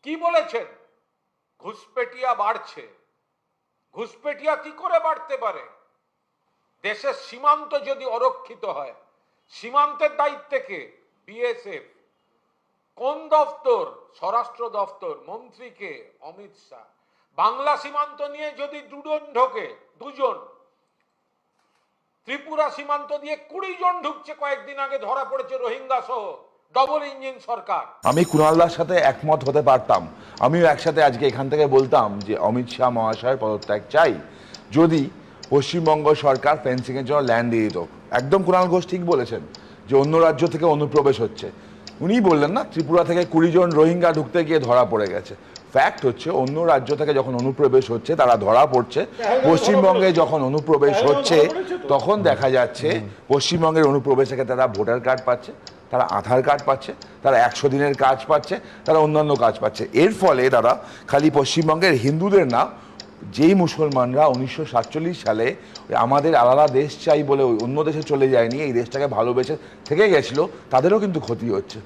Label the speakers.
Speaker 1: কি বলেছেন? ঘুষপেটিয়া বাড়ছে। ঘুষপেটিয়া কি করে বাড়তে পারে? দেশের সীমান্ত যদি অরক্ষিত হয়, সীমান্তের দায়িত্বে কে? বিএসএফ। কোন দপ্তর? স্বরাষ্ট্র দপ্তর। মন্ত্রী কে? অমিত শাহ। বাংলা সীমান্ত নিয়ে যদি দুজন ঢোকে, দুজন, ত্রিপুরা সীমান্ত দিয়ে 20 জন ঢুকছে, কয়েকদিন আগে ধরা পড়েছে রোহিঙ্গা সহ। ডবল ইঞ্জিন সরকার।
Speaker 2: আমি কুণালদার সাথে একমত হতে পারতাম, আমিও একসাথে আজকে এখান থেকে বলতাম যে অমিত শাহ মহাশয়ের পদত্যাগ চাই যদি পশ্চিমবঙ্গ সরকার ফেন্সিংয়ের জন্য ল্যান্ড দিয়ে দিত। একদম কুণাল ঘোষ ঠিক বলেছেন যে অন্য রাজ্য থেকে অনুপ্রবেশ হচ্ছে। উনিই বললেন না, ত্রিপুরা থেকে 20 জন রোহিঙ্গা ঢুকতে গিয়ে ধরা পড়ে গেছে। ফ্যাক্ট হচ্ছে অন্য রাজ্য থেকে যখন অনুপ্রবেশ হচ্ছে তারা ধরা পড়ছে। পশ্চিমবঙ্গে যখন অনুপ্রবেশ হচ্ছে তখন দেখা যাচ্ছে পশ্চিমবঙ্গের অনুপ্রবেশ থেকে তারা ভোটার কার্ড পাচ্ছে, তারা আধার কার্ড পাচ্ছে, তারা 100 দিনের কাজ পাচ্ছে, তারা অন্যান্য কাজ পাচ্ছে। এর ফলে তারা খালি পশ্চিমবঙ্গের হিন্দুদের না, যেই মুসলমানরা 1947 সালে আমাদের আলাদা দেশ চাই বলে অন্য দেশে চলে যায়নি, এই দেশটাকে ভালোবেসে থেকে গেছিল, তাদেরও কিন্তু ক্ষতি হচ্ছে।